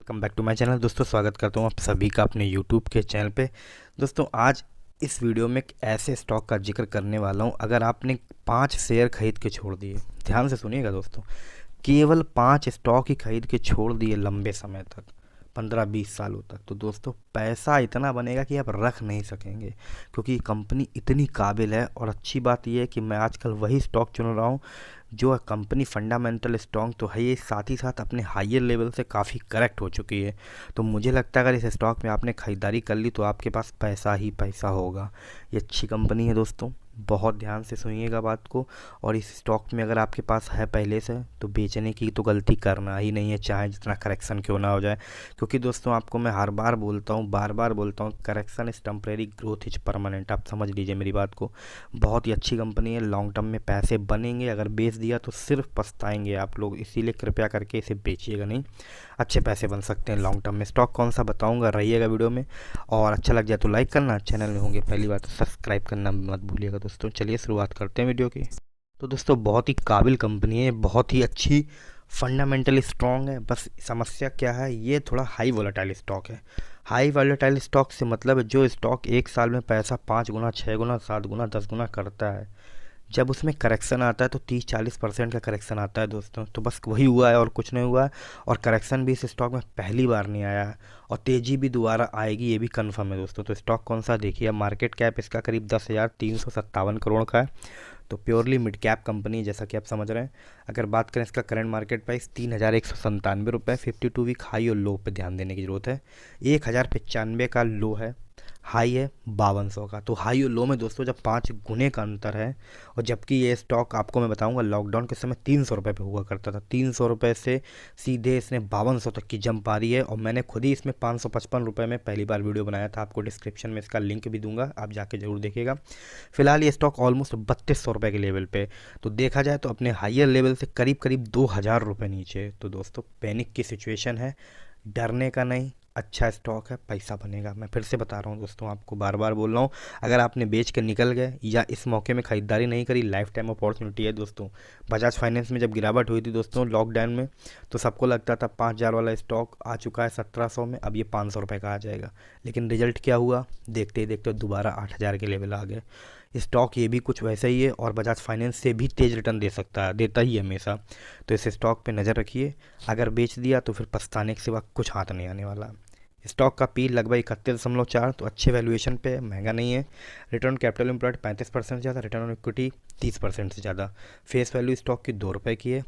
Welcome back to my channel. दोस्तों स्वागत करता हूँ आप सभी का अपने यूट्यूब के चैनल पे। दोस्तों आज इस वीडियो में एक ऐसे स्टॉक का जिक्र करने वाला हूँ, अगर आपने 5 शेयर खरीद के छोड़ दिए, ध्यान से सुनिएगा दोस्तों, केवल 5 स्टॉक ही खरीद के छोड़ दिए लंबे समय तक, 15-20 सालों तक, तो दोस्तों पैसा इतना बनेगा कि आप रख नहीं सकेंगे, क्योंकि कंपनी इतनी काबिल है। और अच्छी बात यह है कि मैं आजकल वही स्टॉक चुन रहा हूँ जो कंपनी फंडामेंटल स्ट्रॉन्ग तो है, ये साथ ही साथ अपने हायर लेवल से काफ़ी करेक्ट हो चुकी है। तो मुझे लगता है अगर इस स्टॉक में आपने ख़रीदारी कर ली तो आपके पास पैसा ही पैसा होगा। ये अच्छी कंपनी है दोस्तों, बहुत ध्यान से सुनिएगा बात को। और इस स्टॉक में अगर आपके पास है पहले से तो बेचने की तो गलती करना ही नहीं है, चाहे जितना करेक्शन क्यों ना हो जाए। क्योंकि दोस्तों आपको मैं हर बार बोलता हूँ, बार बार बोलता हूँ, correction is temporary, growth is permanent. आप समझ लीजिए मेरी बात को। बहुत ही अच्छी कंपनी है, लॉन्ग टर्म में पैसे बनेंगे, अगर बेच दिया तो सिर्फ पछताएंगे आप लोग, इसीलिए कृपया करके इसे बेचिएगा नहीं, अच्छे पैसे बन सकते हैं लॉन्ग टर्म में। स्टॉक कौन सा बताऊंगा, रहिएगा वीडियो में। और अच्छा लग जाए तो लाइक करना, चैनल में होंगे पहली बार तो सब्सक्राइब करना मत भूलिएगा दोस्तों। चलिए शुरुआत करते हैं वीडियो की। तो दोस्तों बहुत ही काबिल कंपनी है, बहुत ही अच्छी, फंडामेंटली स्ट्रॉन्ग है। बस समस्या क्या है, ये थोड़ा हाई वोलेटाइल स्टॉक है। हाई वोलेटाइल स्टॉक से मतलब जो स्टॉक एक साल में पैसा 5 गुना, 6 गुना, 7 गुना, 10 गुना करता है, जब उसमें करेक्शन आता है तो 30-40% का करेक्शन आता है दोस्तों। तो बस वही हुआ है और कुछ नहीं हुआ है। और करेक्शन भी इस स्टॉक में पहली बार नहीं आया है, और तेज़ी भी दोबारा आएगी ये भी कंफर्म है दोस्तों। तो स्टॉक कौन सा देखिए, मार्केट कैप इसका करीब 10,357 करोड़ का है। तो प्योरली मिड कैप कंपनी जैसा कि आप समझ रहे हैं। अगर बात करें इसका करंट मार्केट प्राइस 3,197 रुपये, 52 वीक हाई और लो पे ध्यान देने की ज़रूरत है। 1,095 का लो है, हाई है 5200 का। तो हाई और लो में दोस्तों जब 5 गुने का अंतर है, और जबकि ये स्टॉक आपको मैं बताऊंगा लॉकडाउन के समय 300 रुपये पे हुआ करता था, 300 रुपये से सीधे इसने 5200 तक की जंप आ रही है। और मैंने खुद ही इसमें 555 रुपये में पहली बार वीडियो बनाया था, आपको डिस्क्रिप्शन में इसका लिंक भी दूंगा, आप जाके जरूर देखिएगा। फिलहाल ये स्टॉक ऑलमोस्ट 3200 रुपये के लेवल पे, तो देखा जाए तो अपने हाइयर लेवल से करीब करीब 2000 रुपये नीचे। तो दोस्तों पैनिक की सिचुएशन है, डरने का नहीं, अच्छा स्टॉक है, पैसा बनेगा। मैं फिर से बता रहा हूँ दोस्तों, आपको बार बार बोल रहा हूँ, अगर आपने बेच कर निकल गए या इस मौके में ख़रीदारी नहीं करी, लाइफ टाइम अपॉर्चुनिटी है दोस्तों। बजाज फाइनेंस में जब गिरावट हुई थी दोस्तों लॉकडाउन में, तो सबको लगता था 5,000 वाला स्टॉक आ चुका है 1700 में, अब ये 500 रुपये का आ जाएगा। लेकिन रिजल्ट क्या हुआ, देखते ही देखते दोबारा 8,000 के लेवल आ गए। स्टॉक ये भी कुछ वैसा ही है, और बजाज फाइनेंस से भी तेज़ रिटर्न दे सकता है, देता ही है हमेशा। तो इस स्टॉक पे नज़र रखिए, अगर बेच दिया तो फिर पछताने के सिवा कुछ हाथ नहीं आने वाला। स्टॉक का पी लगभग 31.4, तो अच्छे वैल्यूएशन पे, महंगा नहीं है। रिटर्न कैपिटल एम्प्लॉयड 35% से ज़्यादा, रिटर्न ऑन इक्विटी 30% से ज़्यादा। फेस वैल्यू स्टॉक की 2 रुपये की है।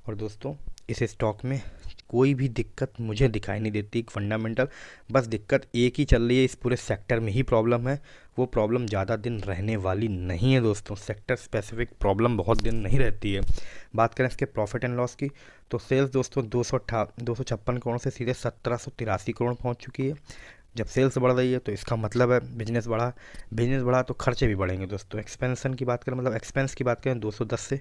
और दोस्तों इस स्टॉक में कोई भी दिक्कत मुझे दिखाई नहीं देती फंडामेंटल, बस दिक्कत एक ही चल रही है, इस पूरे सेक्टर में ही प्रॉब्लम है। वो प्रॉब्लम ज़्यादा दिन रहने वाली नहीं है दोस्तों, सेक्टर स्पेसिफिक प्रॉब्लम बहुत दिन नहीं रहती है। बात करें इसके प्रॉफिट एंड लॉस की, तो सेल्स दोस्तों 256 करोड़ से सीधे 1783 करोड़ पहुंच चुकी है। जब सेल्स बढ़ रही है तो इसका मतलब है बिजनेस बढ़ा, बिजनेस बढ़ा तो खर्चे भी बढ़ेंगे दोस्तों। एक्सपेंशन की बात करें, मतलब एक्सपेंस की बात करें, 210 से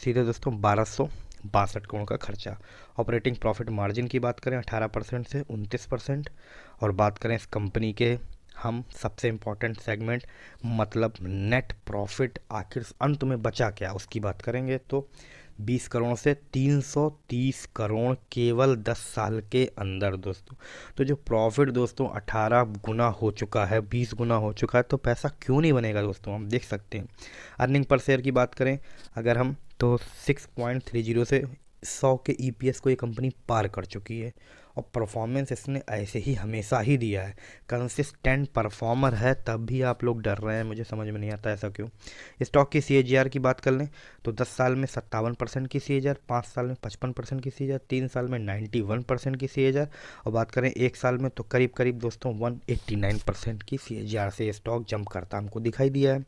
सीधे दोस्तों 1262 करोड़ का खर्चा। ऑपरेटिंग प्रॉफिट मार्जिन की बात करें 18% से 29%। और बात करें इस कंपनी के हम सबसे इम्पॉर्टेंट सेगमेंट, मतलब नेट प्रॉफिट आखिर अंत में बचा क्या, उसकी बात करेंगे तो 20 करोड़ से 330 करोड़ केवल 10 साल के अंदर दोस्तों। तो जो प्रॉफिट दोस्तों 18 गुना हो चुका है, 20 गुना हो चुका है, तो पैसा क्यों नहीं बनेगा दोस्तों, हम देख सकते हैं। अर्निंग पर शेयर की बात करें अगर हम, तो 6.30 से 100 के ईपीएस को ये कंपनी पार कर चुकी है। और परफॉर्मेंस इसने ऐसे ही हमेशा ही दिया है, कंसिस्टेंट परफॉर्मर है, तब भी आप लोग डर रहे हैं, मुझे समझ में नहीं आता ऐसा क्यों। स्टॉक की सीएजीआर की बात कर लें तो 10 साल में 57% की सीएजीआर, 5 साल में 55% की सीएजीआर, 3 साल में 91% की सीएजीआर, और बात करें 1 साल में तो करीब करीब दोस्तों 189% की सीएजीआर से स्टॉक जंप करता हमको दिखाई दिया है।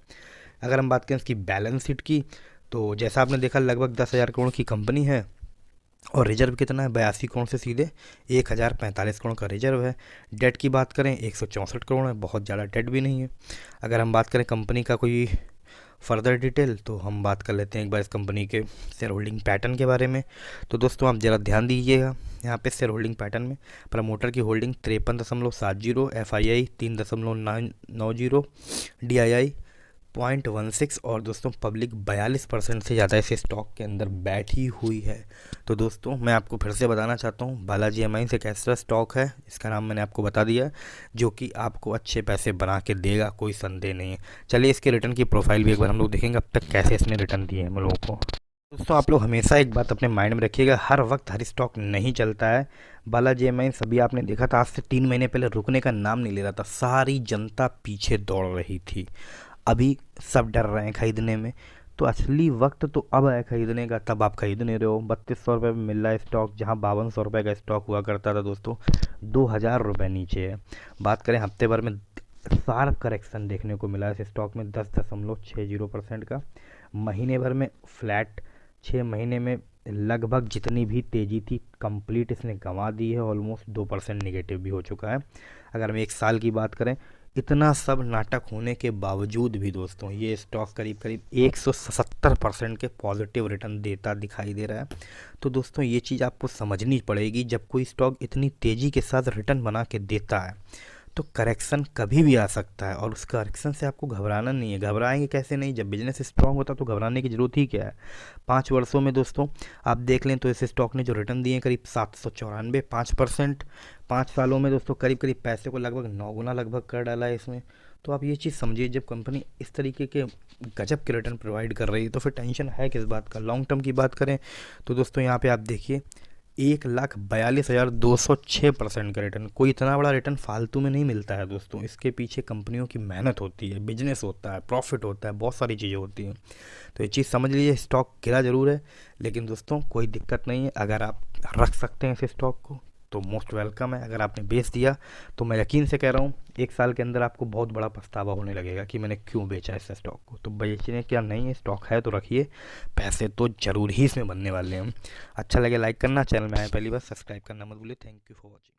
अगर हम बात करें इसकी बैलेंस शीट की, तो जैसा आपने देखा लगभग 10,000 करोड़ की कंपनी है, और रिजर्व कितना है, 82 करोड़ से सीधे 1,045 करोड़ का रिजर्व है। डेट की बात करें 164 करोड़ है, बहुत ज़्यादा डेट भी नहीं है। अगर हम बात करें कंपनी का कोई फर्दर डिटेल, तो हम बात कर लेते हैं एक बार इस कंपनी के शेयर होल्डिंग पैटर्न के बारे में। तो दोस्तों आप ज़रा ध्यान दीजिएगा, यहाँ पे शेयर होल्डिंग पैटर्न में प्रमोटर की होल्डिंग 53.70, FII 3.90, DII 0.16 और दोस्तों पब्लिक 42% से ज़्यादा इस स्टॉक के अंदर बैठी हुई है। तो दोस्तों मैं आपको फिर से बताना चाहता हूँ, बालाजी एमाइंस एक ऐसा स्टॉक है, इसका नाम मैंने आपको बता दिया, जो कि आपको अच्छे पैसे बना के देगा, कोई संदेह नहीं है। चलिए इसके रिटर्न की प्रोफाइल भी एक बार हम लोग देखेंगे अब तक कैसे इसने रिटर्न दिए हैं हम लोगों को। दोस्तों आप लोग हमेशा एक बात अपने माइंड में रखिएगा, हर वक्त हर स्टॉक नहीं चलता है। बालाजी एमाइंस अभी आपने देखा था, आज से 3 महीने पहले रुकने का नाम नहीं ले रहा था, सारी जनता पीछे दौड़ रही थी। अभी सब डर रहे हैं खरीदने में, तो असली वक्त तो अब है खरीदने का, तब आप खरीद नहीं रहे हो। 3200 रुपये में मिल रहा है स्टॉक, जहां 5200 रुपये का स्टॉक हुआ करता था दोस्तों, 2000 रुपये नीचे है। बात करें हफ्ते भर में, शार्प करेक्शन देखने को मिला है इस स्टॉक में 10.60% का। महीने भर में फ्लैट, 6 महीने में लगभग जितनी भी तेज़ी थी कंप्लीट इसने गंवा दी है, ऑलमोस्ट 2% निगेटिव भी हो चुका है। अगर हम एक साल की बात करें, इतना सब नाटक होने के बावजूद भी दोस्तों ये स्टॉक करीब करीब 177% के पॉजिटिव रिटर्न देता दिखाई दे रहा है। तो दोस्तों ये चीज़ आपको समझनी पड़ेगी, जब कोई स्टॉक इतनी तेज़ी के साथ रिटर्न बना के देता है तो करेक्शन कभी भी आ सकता है, और उस करेक्शन से आपको घबराना नहीं है। घबराएंगे कैसे नहीं, जब बिजनेस स्ट्रांग होता तो घबराने की ज़रूरत ही क्या है। 5 वर्षों में दोस्तों आप देख लें तो इस स्टॉक ने जो रिटर्न दिए हैं करीब 794, 5%। 5 सालों में दोस्तों करीब करीब पैसे को लगभग 9 गुना लगभग कर डाला है इसमें। तो आप ये चीज़ समझिए, जब कंपनी इस तरीके के गजब के रिटर्न प्रोवाइड कर रही है तो फिर टेंशन है किस बात का। लॉन्ग टर्म की बात करें तो दोस्तों यहाँ पे आप देखिए 1,42,206% का रिटर्न। कोई इतना बड़ा रिटर्न फालतू में नहीं मिलता है दोस्तों, इसके पीछे कंपनियों की मेहनत होती है, बिजनेस होता है, प्रॉफिट होता है, बहुत सारी चीज़ें होती हैं। तो ये चीज़ समझ लीजिए, स्टॉक गिरा ज़रूर है लेकिन दोस्तों कोई दिक्कत नहीं है, अगर आप रख सकते हैं इस स्टॉक को तो मोस्ट वेलकम है। अगर आपने बेच दिया तो मैं यकीन से कह रहा हूँ 1 साल के अंदर आपको बहुत बड़ा पछतावा होने लगेगा कि मैंने क्यों बेचा इस स्टॉक को। तो बेचने क्या नहीं है, स्टॉक है तो रखिए, पैसे तो ज़रूर ही इसमें बनने वाले हैं। अच्छा लगे लाइक करना, चैनल में आए पहली बार सब्सक्राइब करना मत भूलिए। Thank you for watching.